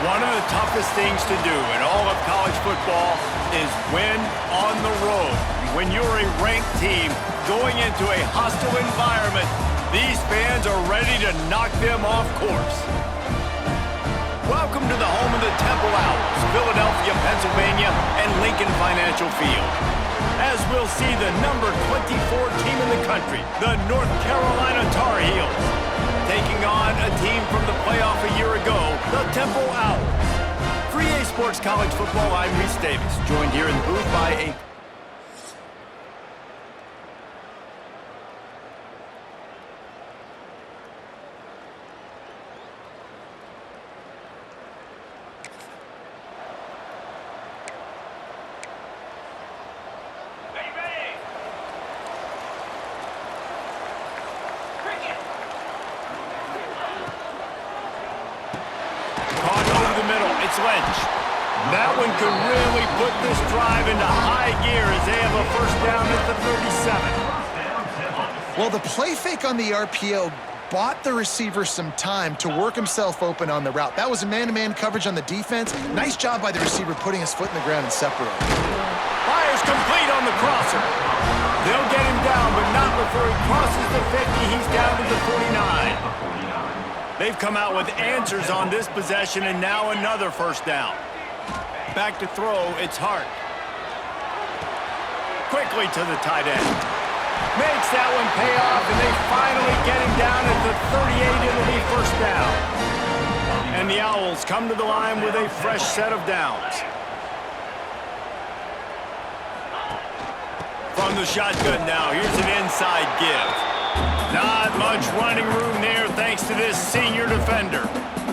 One of the toughest things to do in all of college football is win on the road. When you're a ranked team going into a hostile environment, these fans are ready to knock them off course. Welcome to the home of the Temple Owls, Philadelphia, Pennsylvania, and Lincoln Financial Field. As we'll see the number 24 team in the country, the North Carolina Tar Heels, taking on a team from the playoff a year ago, the Temple Owls. For EA Sports College Football, I'm Reese Davis, joined here in the booth by a... Lynch. That one could really put this drive into high gear as they have a first down at the 37. Well, the play fake on the RPO bought the receiver some time to work himself open on the route. That was a man-to-man coverage on the defense. Nice job by the receiver putting his foot in the ground and separating. Fires complete on the crosser. They'll get him down, but not before he crosses the 50. He's down to the 49. They've come out with answers on this possession, and now another first down. Back to throw, it's Hart. Quickly to the tight end. Makes that one pay off, and they finally get him down at the 38. It'll be first down. And the Owls come to the line with a fresh set of downs. From the shotgun now, here's an inside give. Not much running room there thanks to this senior defender.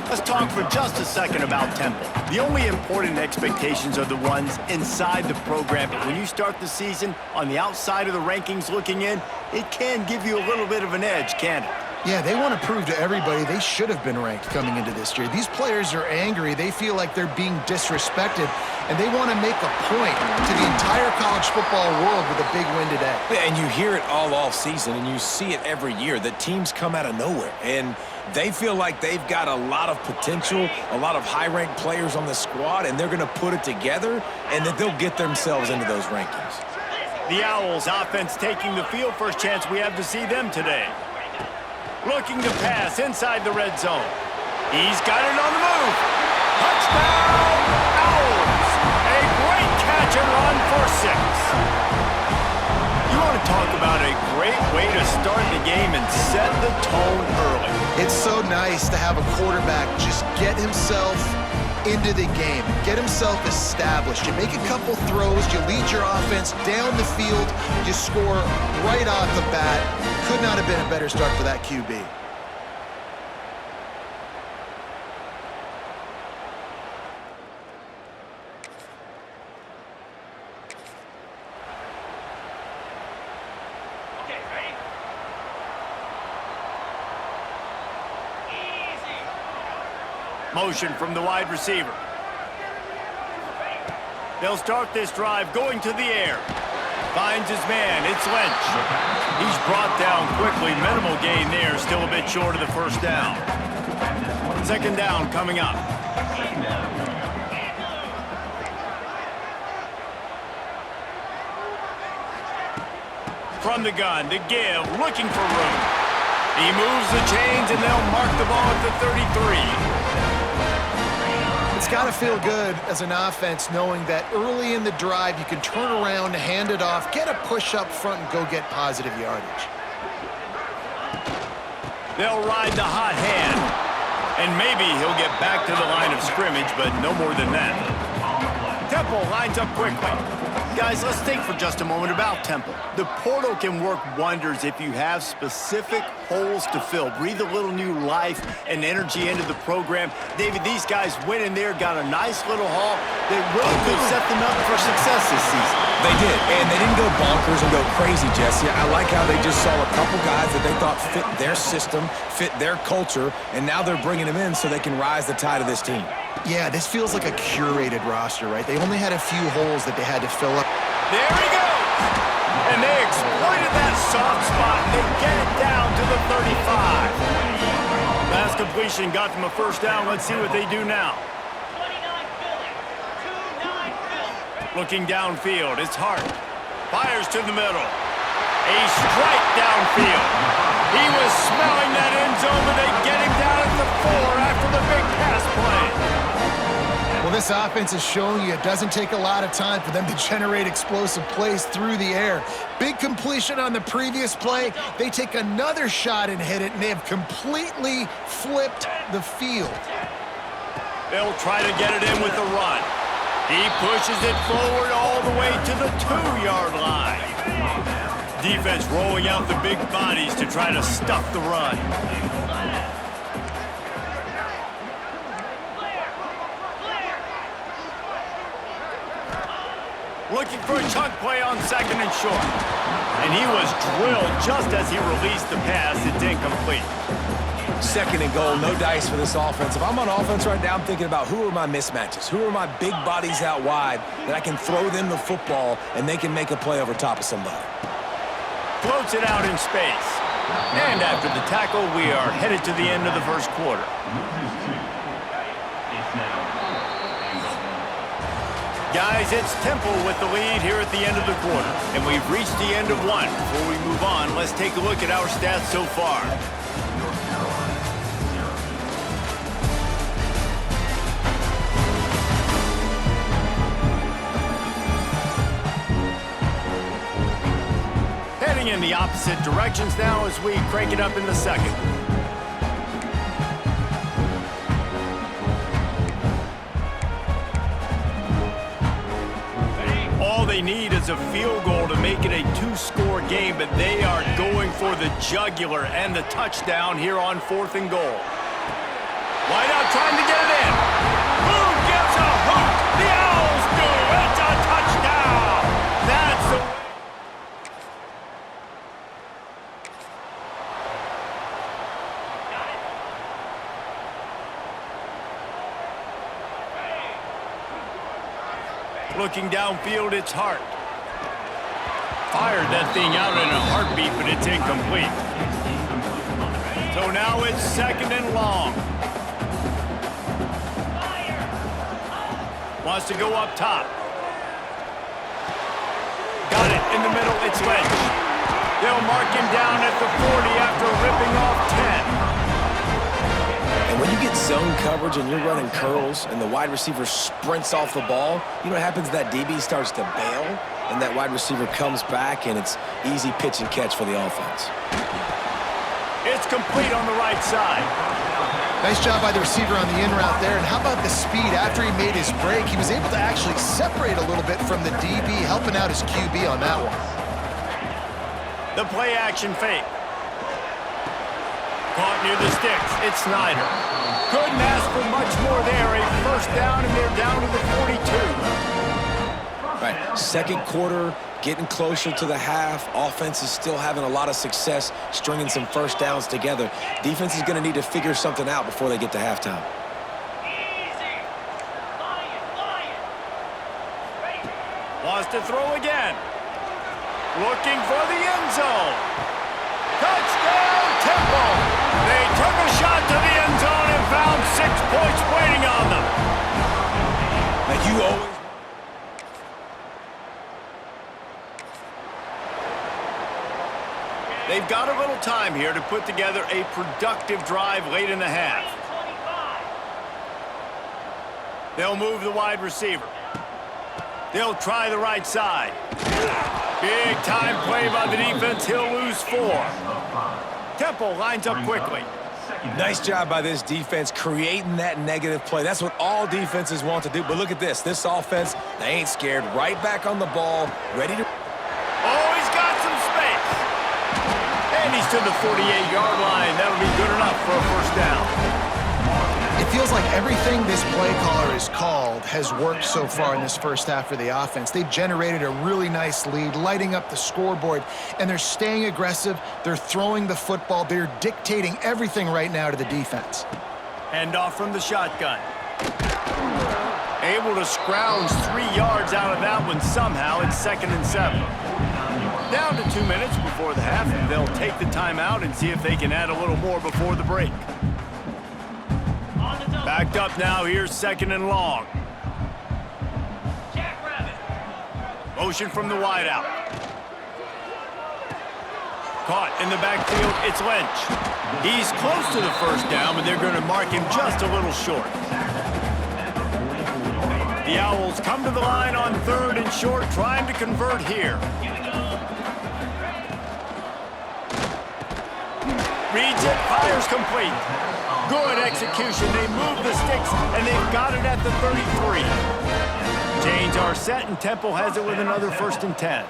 Let's talk for just a second about Temple. The only important expectations are the ones inside the program. But when you start the season on the outside of the rankings looking in, it can give you a little bit of an edge, can't it? Yeah, they want to prove to everybody they should have been ranked coming into this year. These players are angry. They feel like they're being disrespected, and they want to make a point to the entire college football world with a big win today. And you hear it all season, and you see it every year. The teams come out of nowhere, and they feel like they've got a lot of potential, a lot of high-ranked players on the squad, and they're going to put it together, and that they'll get themselves into those rankings. The Owls offense taking the field. First chance we have to see them today. Looking to pass inside the red zone. He's got it on the move. Touchdown, Owls. A great catch and run for 6. You want to talk about a great way to start the game and set the tone early. It's so nice to have a quarterback just get himself into the game, get himself established. You make a couple throws, you lead your offense down the field, you score right off the bat. Could not have been a better start for that QB. Motion from the wide receiver. They'll start this drive going to the air. Finds his man. It's Lynch. He's brought down quickly. Minimal gain there. Still a bit short of the first down. Second down coming up. From the gun, the give, looking for room. He moves the chains, and they'll mark the ball at the 33. It's got to feel good as an offense knowing that early in the drive you can turn around, hand it off, get a push up front, and go get positive yardage. They'll ride the hot hand, and maybe he'll get back to the line of scrimmage, but no more than that. Temple lines up quickly. Guys, let's think for just a moment about Temple. The portal can work wonders if you have specific holes to fill. Breathe a little new life and energy into the program. David, these guys went in there, got a nice little haul that really could set them up for success this season. They did, and they didn't go bonkers and go crazy, Jesse. I like how they just saw a couple guys that they thought fit their system, fit their culture, and now they're bringing them in so they can rise the tide of this team. Yeah, this feels like a curated roster, right? They only had a few holes that they had to fill up. There he goes! And they exploited that soft spot. They get it down to the 35. Pass completion got them a first down. Let's see what they do now. Looking downfield, it's Hart. Fires to the middle. A strike downfield. He was smelling that end zone, but they get him down at the 4 after the big pass play. Well, this offense is showing you it doesn't take a lot of time for them to generate explosive plays through the air. Big completion on the previous play. They take another shot and hit it, and they have completely flipped the field. They'll try to get it in with the run. He pushes it forward all the way to the 2-yard line. Defense rolling out the big bodies to try to stuff the run. Looking for a chunk play on 2nd and short. And he was drilled just as he released the pass. It's incomplete. 2nd and goal, no dice for this offense. If I'm on offense right now, I'm thinking about who are my mismatches? Who are my big bodies out wide that I can throw them the football and they can make a play over top of somebody? Floats it out in space. And after the tackle, we are headed to the end of the first quarter. Guys, it's Temple with the lead here at the end of the quarter. And we've reached the end of one. Before we move on, let's take a look at our stats so far. Heading in the opposite directions now as we crank it up in the second. All they need is a field goal to make it a 2-score game, but they are going for the jugular and the touchdown here on 4th and goal. Wideout trying to get it in. Who gets a hook? The Owls do. It's a touchdown. That's the way. Looking downfield, it's Hart. Fired that thing out in a heartbeat, but it's incomplete. So now it's 2nd and long. Wants to go up top. Got it in the middle, it's Lynch. They'll mark him down at the 40 after ripping off 10. And when you get zone coverage and you're running curls and the wide receiver sprints off the ball, you know what happens? That DB starts to bail, and that wide receiver comes back, and it's easy pitch and catch for the offense. It's complete on the right side. Nice job by the receiver on the in route there. And how about the speed? After he made his break, he was able to actually separate a little bit from the DB, helping out his QB on that one. The play action fake. Caught near the sticks. It's Snyder. Couldn't ask for much more there. A first down, and they're down to the 42. Right, 2nd quarter, getting closer to the half. Offense is still having a lot of success stringing some first downs together. Defense is going to need to figure something out before they get to halftime. Wants to throw again. Looking for the end zone. Touchdown, Temple. They took a shot to the end zone and found 6 points waiting on them. Like you always... They've got a little time here to put together a productive drive late in the half. They'll move the wide receiver. They'll try the right side. Big time play by the defense. He'll lose 4. Temple lines up quickly. Nice job by this defense creating that negative play. That's what all defenses want to do. But look at this. This offense, they ain't scared. Right back on the ball, ready to... Oh, he's got some space. And he's to the 48-yard line. That'll be good enough for a first down. It feels like everything this play caller has called has worked so far in this first half for the offense. They've generated a really nice lead, lighting up the scoreboard, and they're staying aggressive. They're throwing the football. They're dictating everything right now to the defense. Hand off from the shotgun. Able to scrounge 3 yards out of that one somehow. It's 2nd and 7. Down to 2 minutes before the half. They'll take the timeout and see if they can add a little more before the break. Backed up now, here's 2nd and long. Motion from the wideout. Caught in the backfield, it's Lynch. He's close to the first down, but they're going to mark him just a little short. The Owls come to the line on 3rd and short, trying to convert here. Reads it, fires complete. Good execution. They move the sticks, and they've got it at the 33. Chains are set, and Temple has it with another 1st and 10.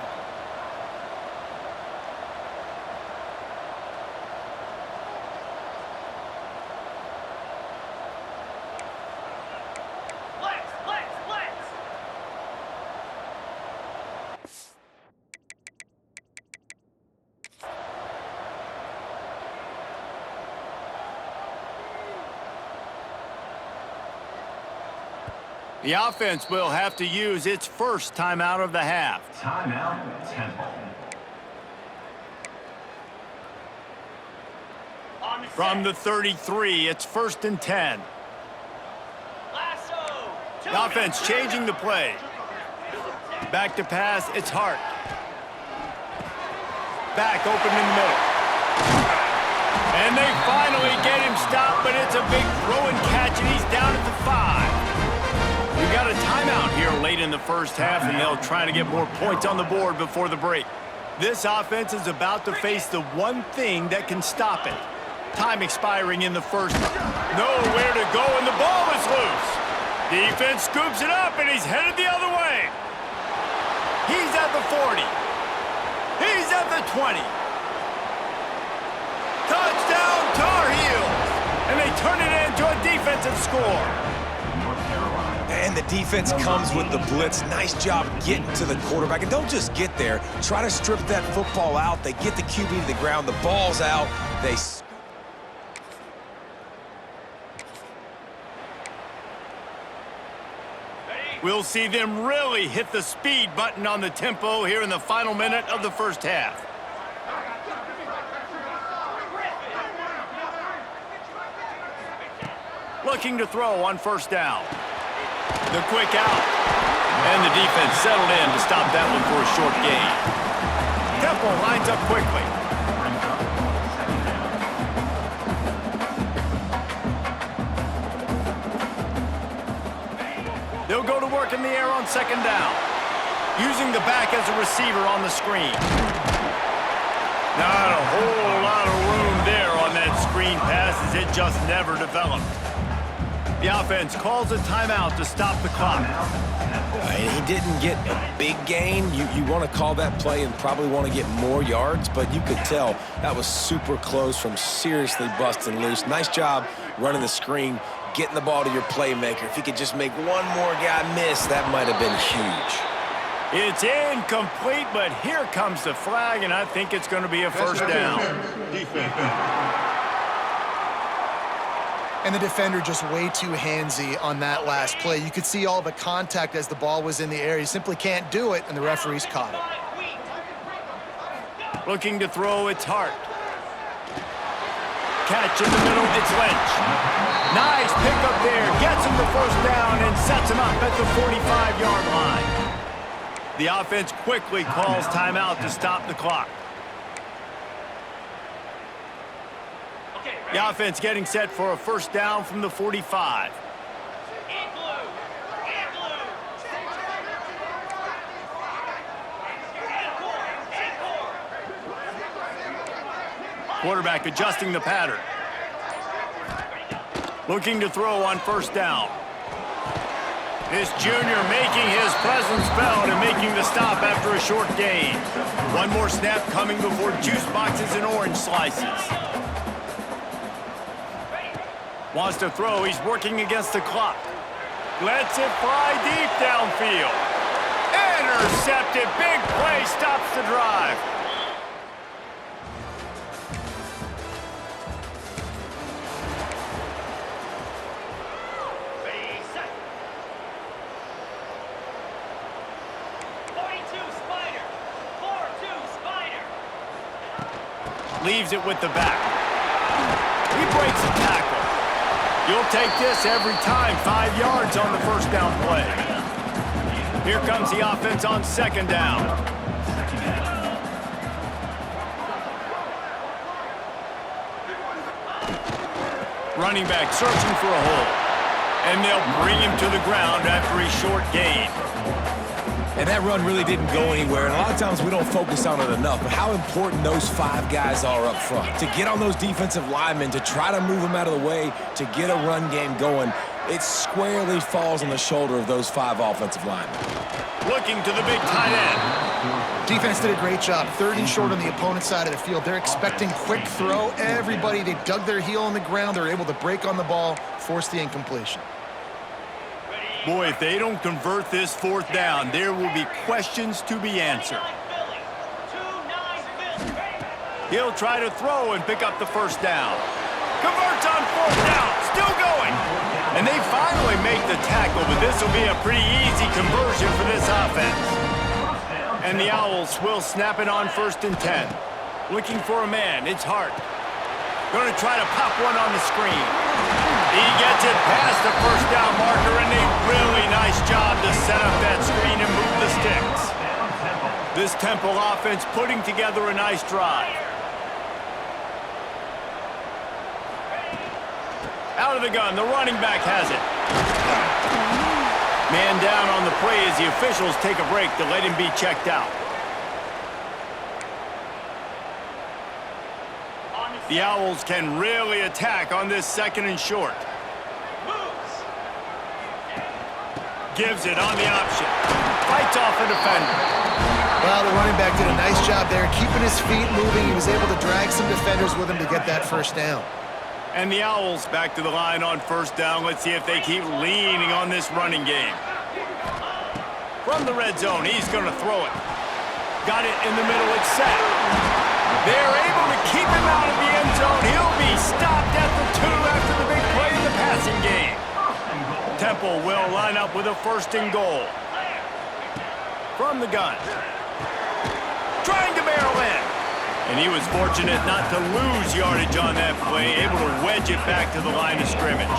The offense will have to use its first timeout of the half. Timeout, Temple. From the 33, it's 1st and 10. The offense changing the play. Back to pass, it's Hart. Back open in the middle. And they finally get him stopped, but it's a big throw and catch, and he's down at the 5. We got a timeout here late in the first half, and they'll try to get more points on the board before the break. This offense is about to face the one thing that can stop it. Time expiring in the first. Nowhere to go, and the ball is loose. Defense scoops it up, and he's headed the other way. He's at the 40. He's at the 20. Touchdown, Tar Heels! And they turn it into a defensive score. And the defense comes with the blitz. Nice job getting to the quarterback. And don't just get there. Try to strip that football out. They get the QB to the ground. The ball's out. They... We'll see them really hit the speed button on the tempo here in the final minute of the first half. Looking to throw on 1st down. The quick out. And the defense settled in to stop that one for a short gain. Temple lines up quickly. They'll go to work in the air on 2nd down. Using the back as a receiver on the screen. Not a whole lot of room there on that screen pass as it just never developed. The offense calls a timeout to stop the clock. He didn't get a big gain. You want to call that play and probably want to get more yards, but you could tell that was super close from seriously busting loose. Nice job running the screen, getting the ball to your playmaker. If he could just make one more guy miss, that might have been huge. It's incomplete, but here comes the flag, and I think it's going to be a 1st down. And the defender just way too handsy on that last play. You could see all the contact as the ball was in the air. He simply can't do it, and the referees caught it. Looking to throw, it's Hart. Catch in the middle, it's Lynch. Nice pickup there, gets him the 1st down and sets him up at the 45-yard line. The offense quickly calls timeout to stop the clock. The offense getting set for a 1st down from the 45. Quarterback adjusting the pattern. Looking to throw on 1st down. This junior making his presence felt and making the stop after a short gain. One more snap coming before juice boxes and orange slices. Wants to throw, he's working against the clock. Lets it fly deep downfield. Intercepted, big play, stops the drive. Leaves it with the back. He breaks the tackle. You'll take this every time. 5 yards on the 1st down play. Here comes the offense on second down. Running back searching for a hole. And they'll bring him to the ground after a short gain. And that run really didn't go anywhere, and a lot of times we don't focus on it enough, but how important those 5 guys are up front. To get on those defensive linemen, to try to move them out of the way, to get a run game going, it squarely falls on the shoulder of those 5 offensive linemen. Looking to the big tight end. Defense did a great job. 3rd and short on the opponent's side of the field. They're expecting quick throw. Everybody, they dug their heel on the ground. They're able to break on the ball, force the incompletion. Boy, if they don't convert this 4th down, there will be questions to be answered. He'll try to throw and pick up the 1st down. Converts on 4th down, still going. And they finally make the tackle, but this will be a pretty easy conversion for this offense. And the Owls will snap it on 1st and 10. Looking for a man, it's Hart. Going to try to pop one on the screen. He gets it past the 1st down marker, and a really nice job to set up that screen and move the sticks. This Temple offense putting together a nice drive. Out of the gun, the running back has it. Man down on the play as the officials take a break to let him be checked out. The Owls can really attack on this 2nd and short. Gives it on the option. Fights off a defender. Well, the running back did a nice job there, keeping his feet moving. He was able to drag some defenders with him to get that 1st down. And the Owls back to the line on 1st down. Let's see if they keep leaning on this running game. From the red zone, he's going to throw it. Got it in the middle, it's set. They're able to keep him out of the end zone. He'll be stopped at the 2 after the big play in the passing game. Temple will line up with a 1st and goal. From the gun. Trying to barrel in. And he was fortunate not to lose yardage on that play, able to wedge it back to the line of scrimmage.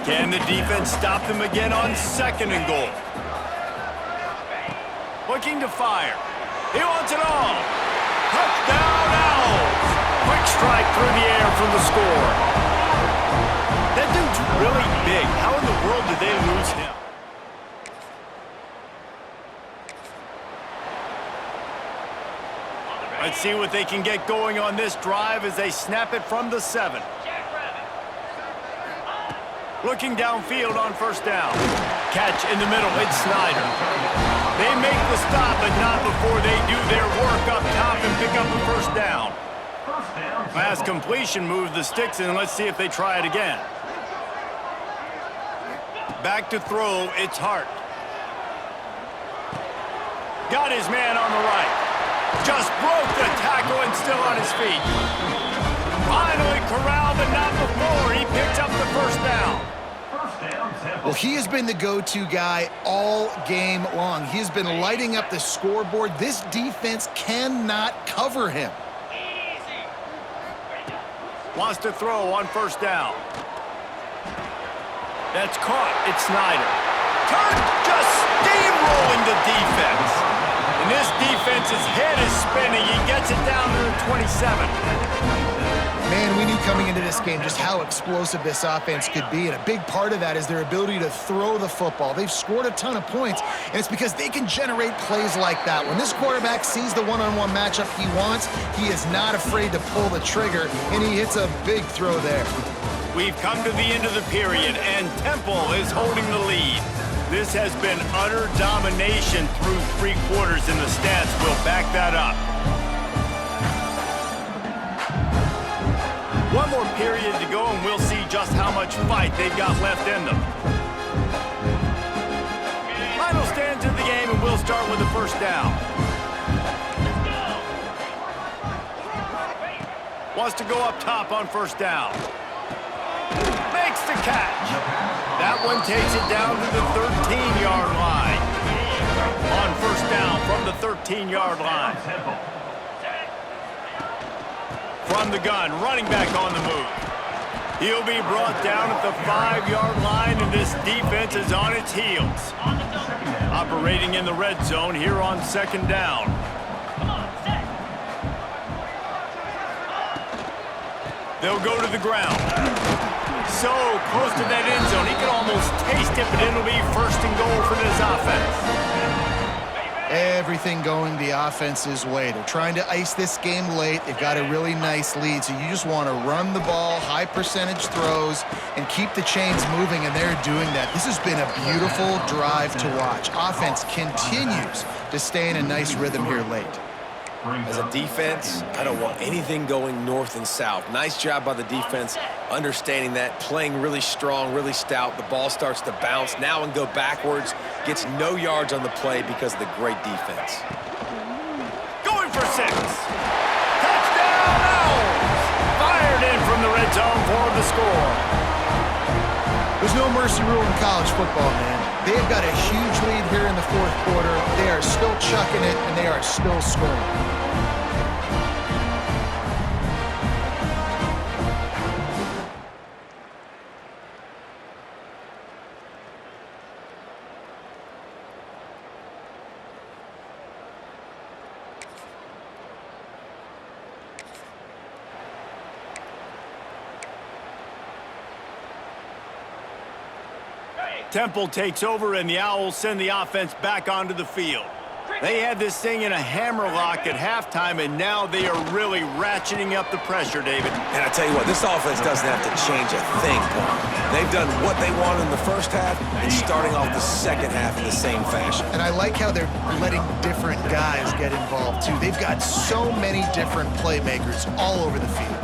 Can the defense stop them again on 2nd and goal? Looking to fire. He wants it all. Touchdown Owls! Quick strike through the air for the score. That dude's really big. How in the world did they lose him? Let's see what they can get going on this drive as they snap it from the 7. Looking downfield on 1st down. Catch in the middle, it's Snyder. They make the stop, but not before they do their work up top and pick up the 1st down. Last completion moved the sticks, and let's see if they try it again. Back to throw, it's Hart. Got his man on the right. Just broke the tackle and still on his feet. Finally corralled, but not before he picks up the 1st down. Well, he has been the go-to guy all game long. He has been lighting up the scoreboard. This defense cannot cover him. Wants to throw on 1st down. That's caught. It's Snyder. Turn just steamrolling the defense. And this defense's head is spinning. He gets it down to the 27. Man, we knew coming into this game just how explosive this offense could be, and a big part of that is their ability to throw the football. They've scored a ton of points, and it's because they can generate plays like that. When this quarterback sees the one-on-one matchup he wants, he is not afraid to pull the trigger, and he hits a big throw there. We've come to the end of the period, and Temple is holding the lead. This has been utter domination through 3 quarters, and the stats will back that up. One more period to go, and we'll see just how much fight they've got left in them. Final stands in the game, and we'll start with the 1st down. Wants to go up top on 1st down. Makes the catch. That one takes it down to the 13-yard line. On 1st down from the 13-yard line. From the gun, running back on the move. He'll be brought down at the 5-yard line, and this defense is on its heels. Operating in the red zone here on 2nd down. They'll go to the ground. So close to that end zone, he can almost taste it, but it'll be 1st and goal for this offense. Everything going the offense's way. They're trying to ice this game late. They've got a really nice lead, so you just want to run the ball, high percentage throws, and keep the chains moving, and they're doing that. This has been a beautiful drive to watch. Offense continues to stay in a nice rhythm here late. As a defense, I don't want anything going north and south. Nice job by the defense, understanding that, playing really strong, really stout. The ball starts to bounce now and go backwards. Gets no yards on the play because of the great defense. Going for 6. Touchdown, Owls! Fired in from the red zone for the score. There's no mercy rule in college football, man. They've got a huge lead here in the 4th quarter. They are still chucking it, and they are still scoring. Temple takes over, and the Owls send the offense back onto the field. They had this thing in a hammerlock at halftime, and now they are really ratcheting up the pressure, David. And I tell you what, this offense doesn't have to change a thing, Paul. They've done what they wanted in the first half and starting off the second half in the same fashion. And I like how they're letting different guys get involved, too. They've got so many different playmakers all over the field.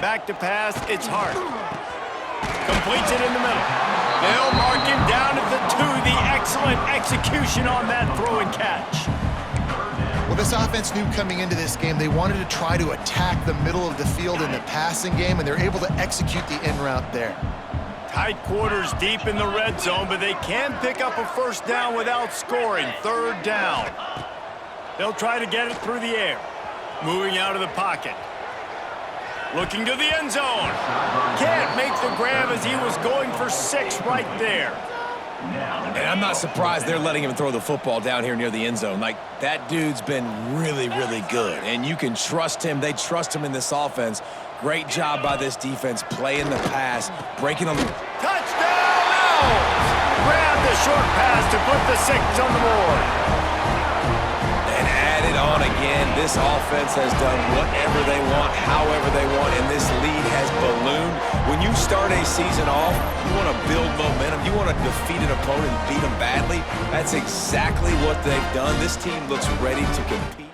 Back to pass, it's Hart. Completes it in the middle. They'll mark him down at the 2. The excellent execution on that throw and catch. Well, this offense knew coming into this game they wanted to try to attack the middle of the field in the passing game, and they're able to execute the in route there. Tight quarters deep in the red zone, but they can pick up a 1st down without scoring. 3rd down. They'll try to get it through the air. Moving out of the pocket. Looking to the end zone. Can't make the grab as he was going for 6 right there. And I'm not surprised they're letting him throw the football down here near the end zone. Like, that dude's been really, really good. And you can trust him. They trust him in this offense. Great job by this defense playing the pass, breaking on the... Touchdown, Owls! Grab the short pass to put the 6 on the board. And add it on again. This offense has done whatever they want, however they want, and this lead has ballooned. When you start a season off, you want to build momentum. You want to defeat an opponent and beat them badly. That's exactly what they've done. This team looks ready to compete.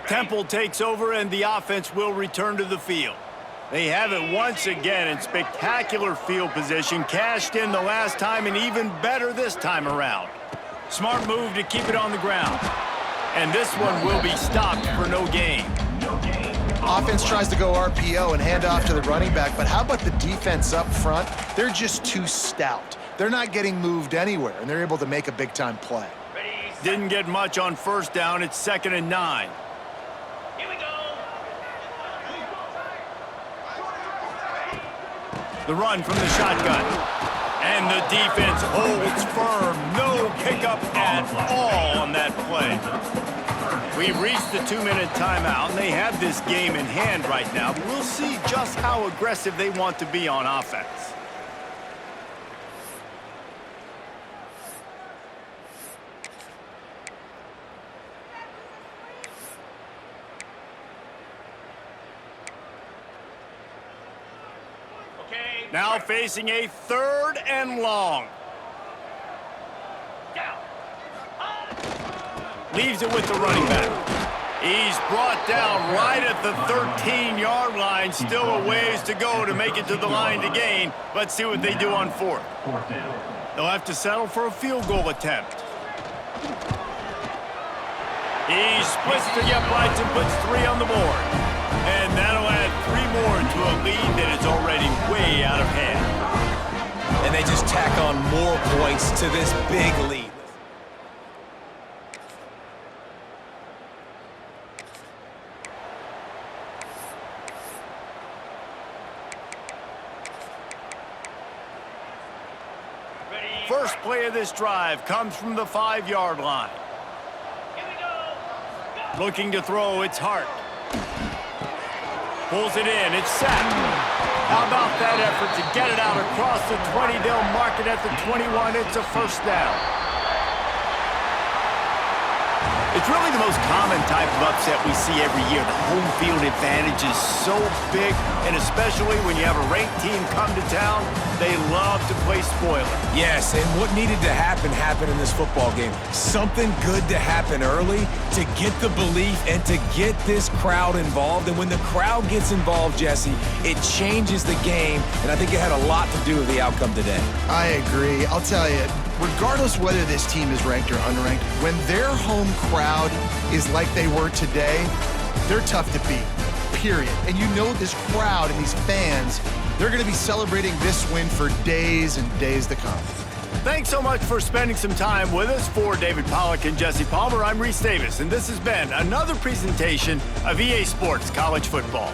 Temple takes over, and the offense will return to the field. They have it once again in spectacular field position, cashed in the last time and even better this time around. Smart move to keep it on the ground. And this one will be stopped for no gain. Offense tries to go RPO and hand off to the running back, but how about the defense up front? They're just too stout. They're not getting moved anywhere, and they're able to make a big-time play. Didn't get much on 1st down. It's 2nd and 9. The run from the shotgun. And the defense holds firm. No pickup at all on that play. We've reached the 2-minute timeout, and they have this game in hand right now. But we'll see just how aggressive they want to be on offense. Now facing a 3rd and long. Leaves it with the running back. He's brought down right at the 13-yard line. Still a ways to go to make it to the line to gain. Let's see what they do on 4th. They'll have to settle for a field goal attempt. He splits the uprights and puts 3 on the board. And that'll add 3 more to a lead that is already way out of hand. And they just tack on more points to this big lead. First play of this drive comes from the 5-yard line. Looking to throw, it's Hart. Pulls it in, it's set. How about that effort to get it out across the 20? They'll mark it at the 21. It's a first down. It's really the most common type of upset we see every year. The home field advantage is so big, and especially when you have a ranked team come to town, they love to play spoiler. Yes, and what needed to happen happened in this football game. Something good to happen early to get the belief and to get this crowd involved. And when the crowd gets involved, Jesse, it changes the game, and I think it had a lot to do with the outcome today. I agree. I'll tell you, regardless whether this team is ranked or unranked, when their home crowd is like they were today, they're tough to beat, period. And you know this crowd and these fans, they're going to be celebrating this win for days and days to come. Thanks so much for spending some time with us. For David Pollack and Jesse Palmer, I'm Reese Davis, and this has been another presentation of EA Sports College Football.